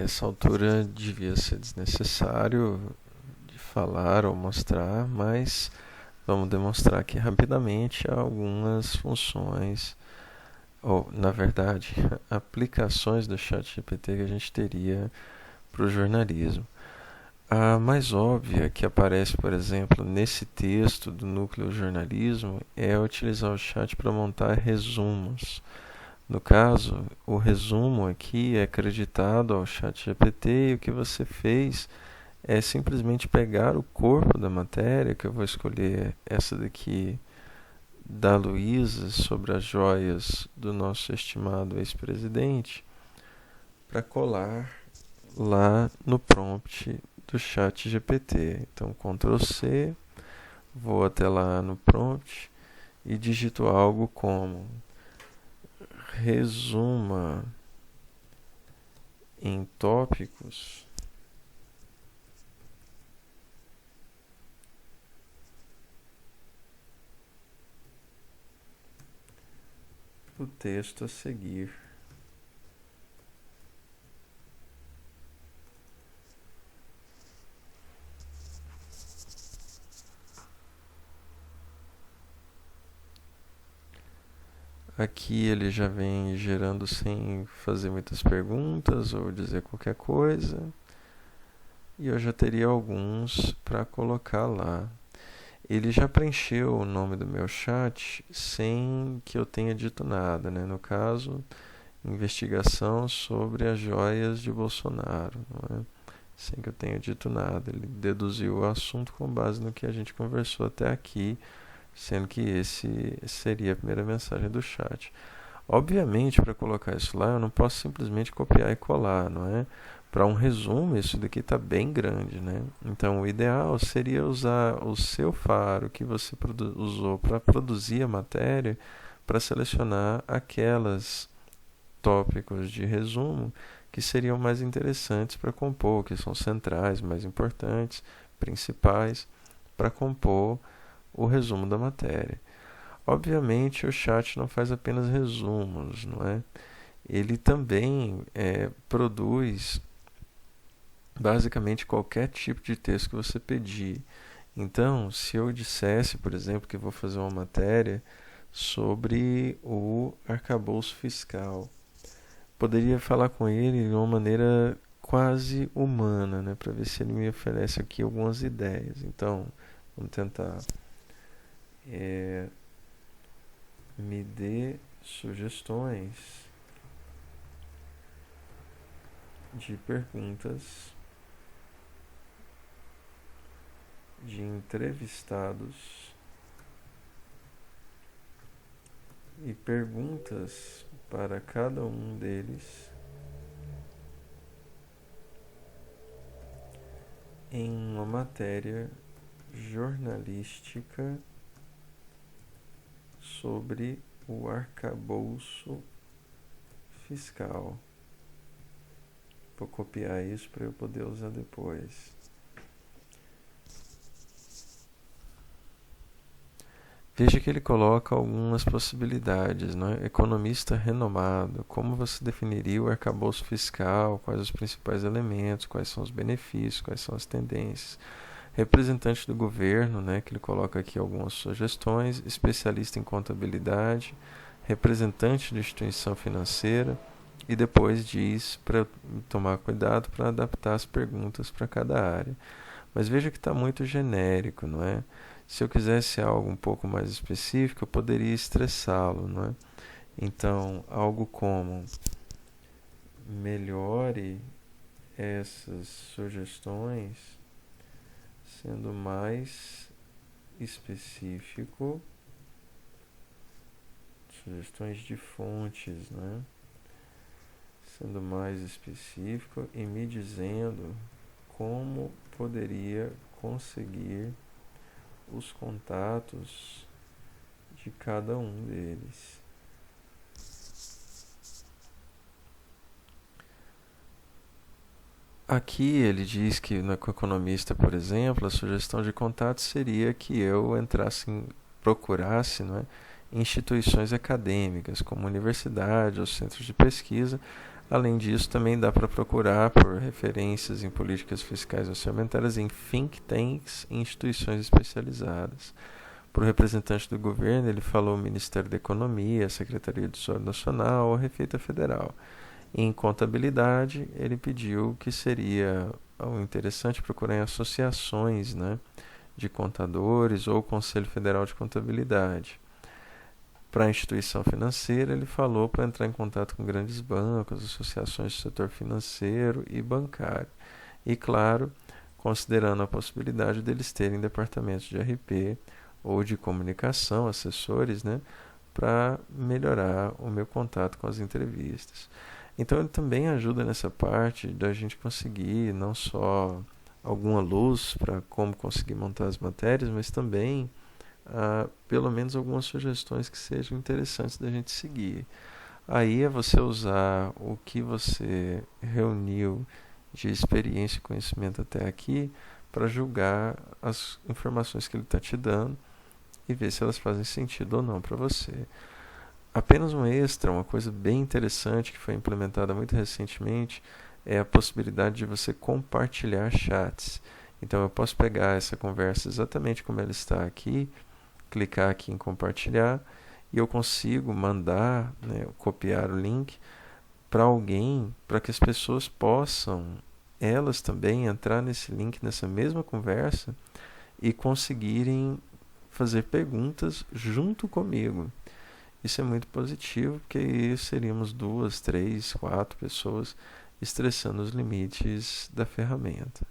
essa altura devia ser desnecessário de falar ou mostrar, mas vamos demonstrar aqui rapidamente algumas funções, ou, na verdade, aplicações do ChatGPT que a gente teria para o jornalismo. A mais óbvia que aparece, por exemplo, nesse texto do núcleo jornalismo é utilizar o chat para montar resumos. No caso, o resumo aqui é acreditado ao ChatGPT e o que você fez é simplesmente pegar o corpo da matéria, que eu vou escolher essa daqui da Luísa sobre as joias do nosso estimado ex-presidente, para colar lá no prompt do ChatGPT. Então, Ctrl C, vou até lá no prompt e digito algo como resuma em tópicos o texto a seguir. Aqui ele já vem gerando sem fazer muitas perguntas ou dizer qualquer coisa. E eu já teria alguns para colocar lá. Ele já preencheu o nome do meu chat sem que eu tenha dito nada, né? No caso, investigação sobre as joias de Bolsonaro, não é? Sem que eu tenha dito nada. Ele deduziu o assunto com base no que a gente conversou até aqui, sendo que esse seria a primeira mensagem do chat. Obviamente, para colocar isso lá, eu não posso simplesmente copiar e colar, não é? Para um resumo, isso daqui está bem grande, né? Então, o ideal seria usar o seu faro que você usou para produzir a matéria para selecionar aquelas tópicos de resumo que seriam mais interessantes para compor, que são centrais, mais importantes, principais, para compor o resumo da matéria. Obviamente, o chat não faz apenas resumos, não é? Ele também produz basicamente qualquer tipo de texto que você pedir. Então, se eu dissesse, por exemplo, que vou fazer uma matéria sobre o arcabouço fiscal, poderia falar com ele de uma maneira quase humana, né, para ver se ele me oferece aqui algumas ideias. Então, vamos tentar. Me dê sugestões de perguntas de entrevistados e perguntas para cada um deles em uma matéria jornalística sobre o arcabouço fiscal. Vou copiar isso para eu poder usar depois. Veja que ele coloca algumas possibilidades, né? Economista renomado, como você definiria o arcabouço fiscal, quais os principais elementos, quais são os benefícios, quais são as tendências. Representante do governo, né, que ele coloca aqui algumas sugestões, especialista em contabilidade, representante de instituição financeira, e depois diz para tomar cuidado para adaptar as perguntas para cada área. Mas veja que está muito genérico, não é? Se eu quisesse algo um pouco mais específico, eu poderia estressá-lo, não é? Então, algo como melhore essas sugestões sendo mais específico, sugestões de fontes, né? Sendo mais específico e me dizendo como poderia conseguir os contatos de cada um deles. Aqui ele diz que no Economista, por exemplo, a sugestão de contato seria que eu procurasse, não é, instituições acadêmicas, como universidade ou centros de pesquisa, Além disso, também dá para procurar por referências em políticas fiscais orçamentárias em think tanks e instituições especializadas. Para o representante do governo, ele falou o Ministério da Economia, a Secretaria do Tesouro Nacional ou a Receita Federal. Em contabilidade, ele pediu que seria interessante procurar em associações, né, de contadores ou Conselho Federal de Contabilidade. Para a instituição financeira, ele falou para entrar em contato com grandes bancos, associações do setor financeiro e bancário. E, claro, considerando a possibilidade deles terem departamentos de RP ou de comunicação, assessores, né, para melhorar o meu contato com as entrevistas. Então, ele também ajuda nessa parte da gente conseguir não só alguma luz para como conseguir montar as matérias, mas também pelo menos algumas sugestões que sejam interessantes da gente seguir. Aí é você usar o que você reuniu de experiência e conhecimento até aqui para julgar as informações que ele está te dando e ver se elas fazem sentido ou não para você. Apenas um extra, uma coisa bem interessante que foi implementada muito recentemente é a possibilidade de você compartilhar chats. Então eu posso pegar essa conversa exatamente como ela está aqui, clicar aqui em compartilhar e eu consigo mandar, né, copiar o link para alguém, para que as pessoas possam, elas também, entrar nesse link, nessa mesma conversa e conseguirem fazer perguntas junto comigo. Isso é muito positivo, porque aí seríamos 2, 3, 4 pessoas estressando os limites da ferramenta.